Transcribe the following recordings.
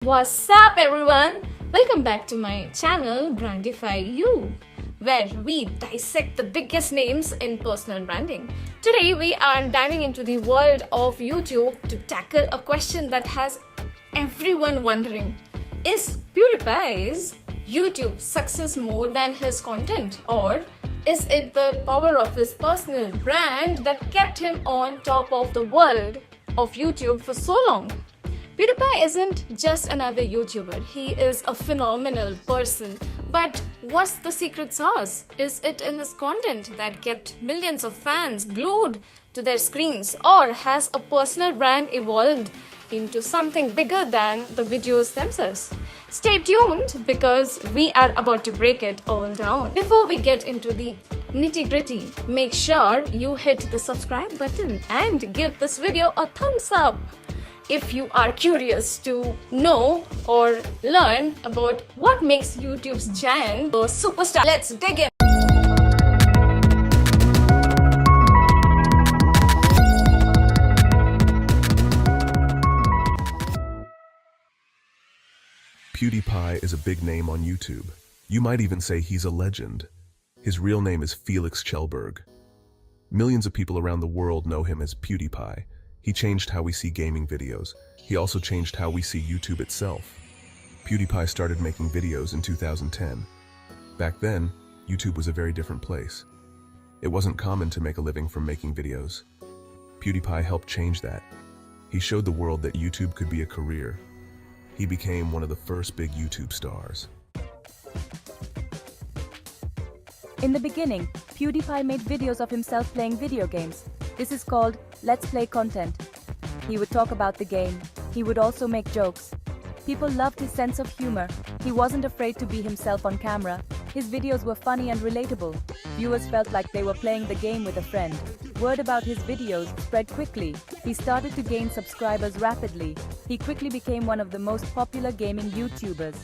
What's up everyone? Welcome back to my channel Brandify You, where we dissect the biggest names in personal branding. Today we are diving into the world of YouTube to tackle a question that has everyone wondering. Is PewDiePie's YouTube success more than his content, or is it the power of his personal brand that kept him on top of the world of YouTube for so long? PewDiePie isn't just another YouTuber, he is a phenomenal person. But what's the secret sauce? Is it in his content that kept millions of fans glued to their screens? Or has a personal brand evolved into something bigger than the videos themselves? Stay tuned because we are about to break it all down. Before we get into the nitty-gritty, make sure you hit the subscribe button and give this video a thumbs up if you are curious to know or learn about what makes YouTube's giant a superstar. Let's dig in. PewDiePie is a big name on YouTube. You might even say he's a legend. His real name is Felix Kjellberg. Millions of people around the world know him as PewDiePie. He changed how we see gaming videos. He also changed how we see YouTube itself. PewDiePie started making videos in 2010. Back then, YouTube was a very different place. It wasn't common to make a living from making videos. PewDiePie helped change that. He showed the world that YouTube could be a career. He became one of the first big YouTube stars. In the beginning, PewDiePie made videos of himself playing video games. This is called Let's Play content. He would talk about the game. He would also make jokes. People loved his sense of humor. He wasn't afraid to be himself on camera. His videos were funny and relatable. Viewers felt like they were playing the game with a friend. Word about his videos spread quickly. He started to gain subscribers rapidly. He quickly became one of the most popular gaming YouTubers.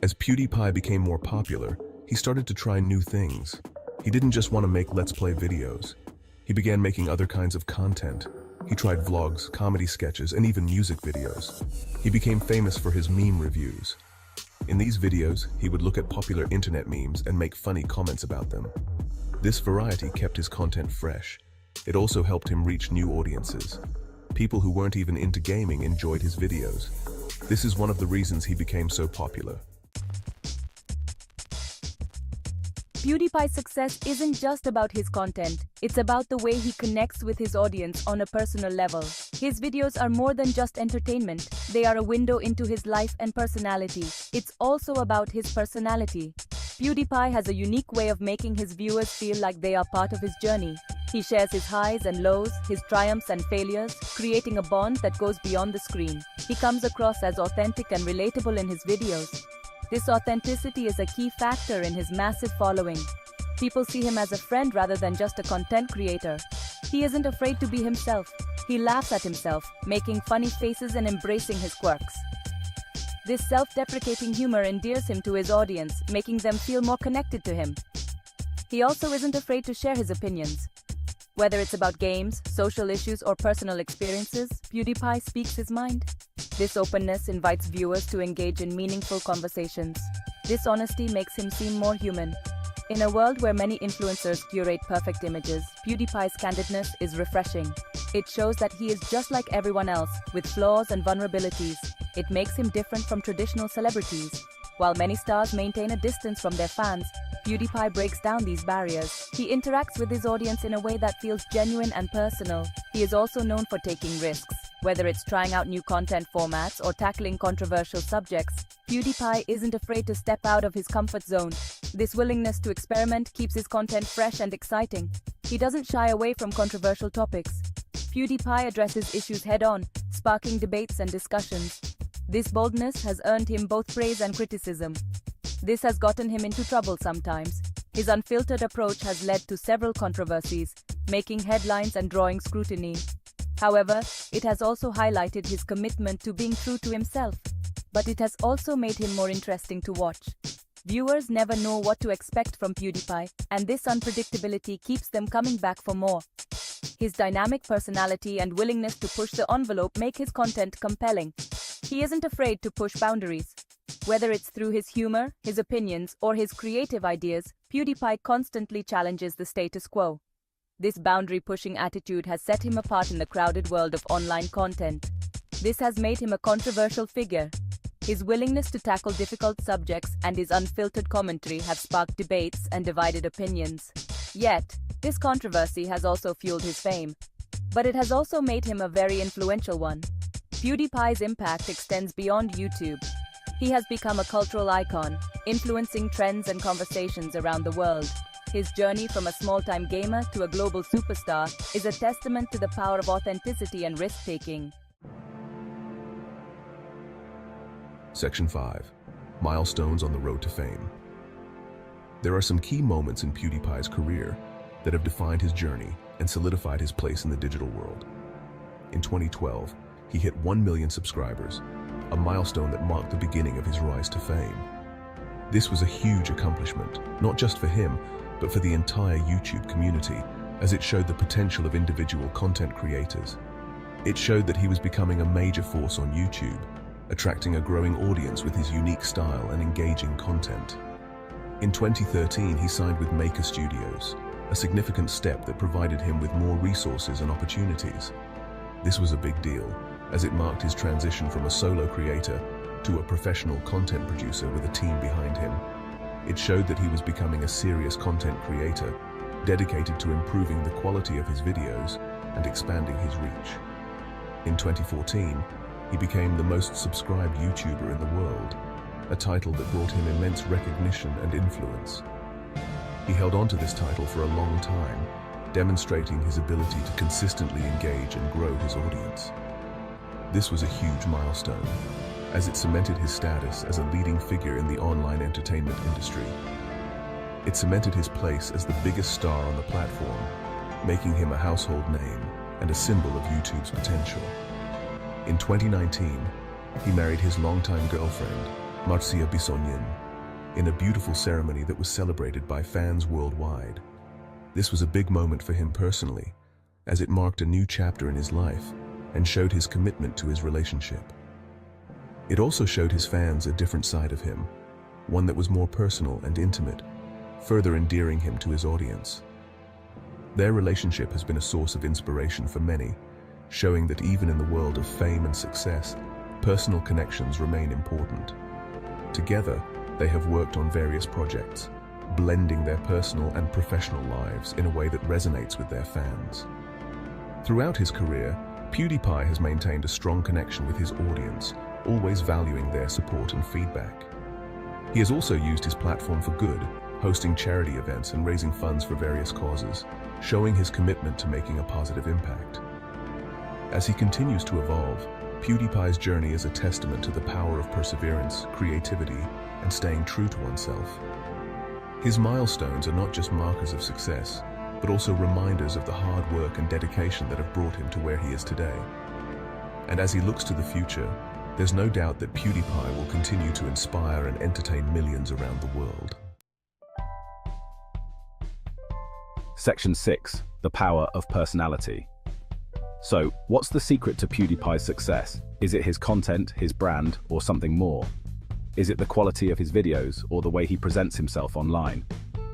As PewDiePie became more popular, he started to try new things. He didn't just want to make Let's Play videos. He began making other kinds of content. He tried vlogs, comedy sketches, and even music videos. He became famous for his meme reviews. In these videos, he would look at popular internet memes and make funny comments about them. This variety kept his content fresh. It also helped him reach new audiences. People who weren't even into gaming enjoyed his videos. This is one of the reasons he became so popular. PewDiePie's success isn't just about his content, it's about the way he connects with his audience on a personal level. His videos are more than just entertainment, they are a window into his life and personality. It's also about his personality. PewDiePie has a unique way of making his viewers feel like they are part of his journey. He shares his highs and lows, his triumphs and failures, creating a bond that goes beyond the screen. He comes across as authentic and relatable in his videos. This authenticity is a key factor in his massive following. People see him as a friend rather than just a content creator. He isn't afraid to be himself. He laughs at himself, making funny faces and embracing his quirks. This self-deprecating humor endears him to his audience, making them feel more connected to him. He also isn't afraid to share his opinions. Whether it's about games, social issues, or personal experiences, PewDiePie speaks his mind. This openness invites viewers to engage in meaningful conversations. This honesty makes him seem more human. In a world where many influencers curate perfect images, PewDiePie's candidness is refreshing. It shows that he is just like everyone else, with flaws and vulnerabilities. It makes him different from traditional celebrities. While many stars maintain a distance from their fans, PewDiePie breaks down these barriers. He interacts with his audience in a way that feels genuine and personal. He is also known for taking risks. Whether it's trying out new content formats or tackling controversial subjects, PewDiePie isn't afraid to step out of his comfort zone. This willingness to experiment keeps his content fresh and exciting. He doesn't shy away from controversial topics. PewDiePie addresses issues head-on, sparking debates and discussions. This boldness has earned him both praise and criticism. This has gotten him into trouble sometimes. His unfiltered approach has led to several controversies, making headlines and drawing scrutiny. However, it has also highlighted his commitment to being true to himself. But it has also made him more interesting to watch. Viewers never know what to expect from PewDiePie, and this unpredictability keeps them coming back for more. His dynamic personality and willingness to push the envelope make his content compelling. He isn't afraid to push boundaries. Whether it's through his humor, his opinions, or his creative ideas, PewDiePie constantly challenges the status quo. This boundary-pushing attitude has set him apart in the crowded world of online content. This has made him a controversial figure. His willingness to tackle difficult subjects and his unfiltered commentary have sparked debates and divided opinions. Yet, this controversy has also fueled his fame. But it has also made him a very influential one. PewDiePie's impact extends beyond YouTube. He has become a cultural icon, influencing trends and conversations around the world. His journey from a small-time gamer to a global superstar is a testament to the power of authenticity and risk-taking. Section 5. Milestones on the road to fame. There are some key moments in PewDiePie's career that have defined his journey and solidified his place in the digital world. In 2012, he hit 1 million subscribers, a milestone that marked the beginning of his rise to fame. This was a huge accomplishment, not just for him, but for the entire YouTube community, as it showed the potential of individual content creators. It showed that he was becoming a major force on YouTube, attracting a growing audience with his unique style and engaging content. In 2013, he signed with Maker Studios, a significant step that provided him with more resources and opportunities. This was a big deal, as it marked his transition from a solo creator to a professional content producer with a team behind him. It showed that he was becoming a serious content creator, dedicated to improving the quality of his videos and expanding his reach. In 2014, he became the most subscribed YouTuber in the world, a title that brought him immense recognition and influence. He held on to this title for a long time, demonstrating his ability to consistently engage and grow his audience. This was a huge milestone, as it cemented his status as a leading figure in the online entertainment industry. It cemented his place as the biggest star on the platform, making him a household name and a symbol of YouTube's potential. In 2019, he married his longtime girlfriend, Marcia Bisognin, in a beautiful ceremony that was celebrated by fans worldwide. This was a big moment for him personally, as it marked a new chapter in his life and showed his commitment to his relationship. It also showed his fans a different side of him, one that was more personal and intimate, further endearing him to his audience. Their relationship has been a source of inspiration for many, showing that even in the world of fame and success, personal connections remain important. Together, they have worked on various projects, blending their personal and professional lives in a way that resonates with their fans. Throughout his career, PewDiePie has maintained a strong connection with his audience, always valuing their support and feedback. He has also used his platform for good, hosting charity events and raising funds for various causes, showing his commitment to making a positive impact. As he continues to evolve, PewDiePie's journey is a testament to the power of perseverance, creativity, and staying true to oneself. His milestones are not just markers of success, but also reminders of the hard work and dedication that have brought him to where he is today. And as he looks to the future, there's no doubt that PewDiePie will continue to inspire and entertain millions around the world. Section 6. The power of personality. So, what's the secret to PewDiePie's success? Is it his content, his brand, or something more? Is it the quality of his videos, or the way he presents himself online?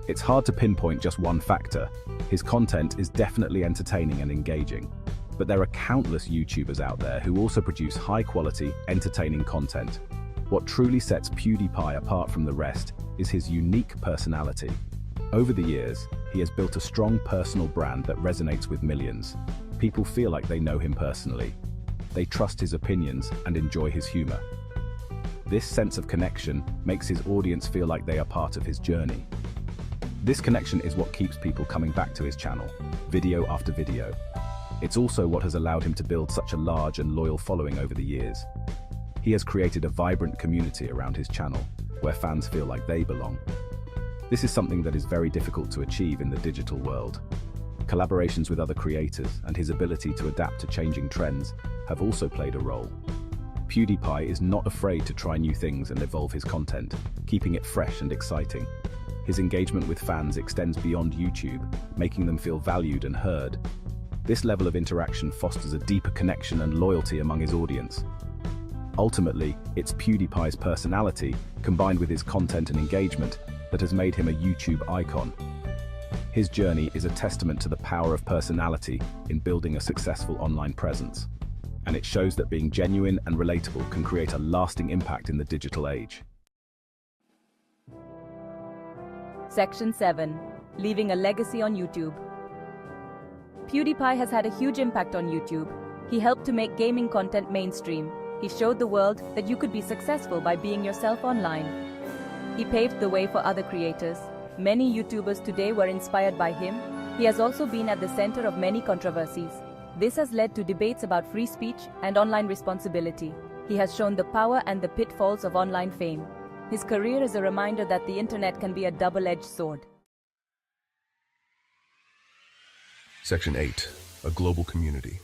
It's hard to pinpoint just one factor. His content is definitely entertaining and engaging. But there are countless YouTubers out there who also produce high-quality, entertaining content. What truly sets PewDiePie apart from the rest is his unique personality. Over the years, he has built a strong personal brand that resonates with millions. People feel like they know him personally. They trust his opinions and enjoy his humor. This sense of connection makes his audience feel like they are part of his journey. This connection is what keeps people coming back to his channel, video after video. It's also what has allowed him to build such a large and loyal following over the years. He has created a vibrant community around his channel, where fans feel like they belong. This is something that is very difficult to achieve in the digital world. Collaborations with other creators and his ability to adapt to changing trends have also played a role. PewDiePie is not afraid to try new things and evolve his content, keeping it fresh and exciting. His engagement with fans extends beyond YouTube, making them feel valued and heard. This level of interaction fosters a deeper connection and loyalty among his audience. Ultimately, it's PewDiePie's personality, combined with his content and engagement, that has made him a YouTube icon. His journey is a testament to the power of personality in building a successful online presence. And it shows that being genuine and relatable can create a lasting impact in the digital age. Section 7. Leaving a legacy on YouTube. PewDiePie has had a huge impact on YouTube. He helped to make gaming content mainstream. He showed the world that you could be successful by being yourself online. He paved the way for other creators. Many YouTubers today were inspired by him. He has also been at the center of many controversies. This has led to debates about free speech and online responsibility. He has shown the power and the pitfalls of online fame. His career is a reminder that the internet can be a double-edged sword. Section 8. A global community.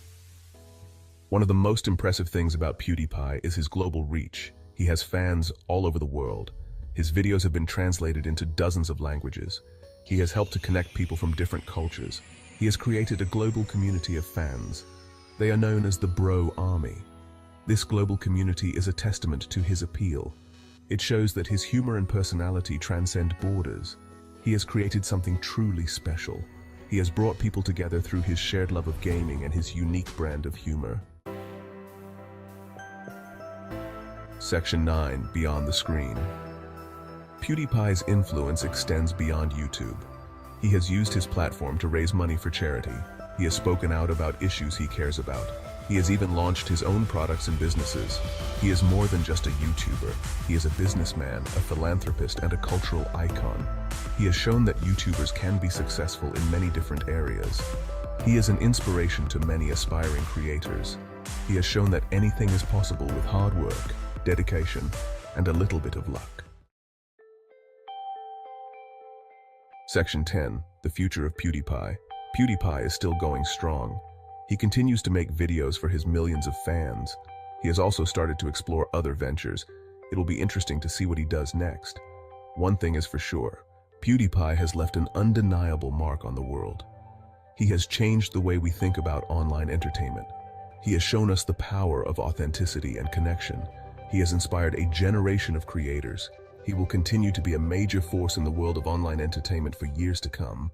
One of the most impressive things about PewDiePie is his global reach. He has fans all over the world. His videos have been translated into dozens of languages. He has helped to connect people from different cultures. He has created a global community of fans. They are known as the Bro Army. This global community is a testament to his appeal. It shows that his humor and personality transcend borders. He has created something truly special. He has brought people together through his shared love of gaming and his unique brand of humor. Section 9. Beyond the Screen. PewDiePie's influence extends beyond YouTube. He has used his platform to raise money for charity. He has spoken out about issues he cares about. He has even launched his own products and businesses. He is more than just a YouTuber. He is a businessman, a philanthropist, and a cultural icon. He has shown that YouTubers can be successful in many different areas. He is an inspiration to many aspiring creators. He has shown that anything is possible with hard work, dedication, and a little bit of luck. Section 10. The future of PewDiePie. PewDiePie is still going strong. He continues to make videos for his millions of fans. He has also started to explore other ventures. It will be interesting to see what he does next. One thing is for sure, PewDiePie has left an undeniable mark on the world. He has changed the way we think about online entertainment. He has shown us the power of authenticity and connection. He has inspired a generation of creators. He will continue to be a major force in the world of online entertainment for years to come.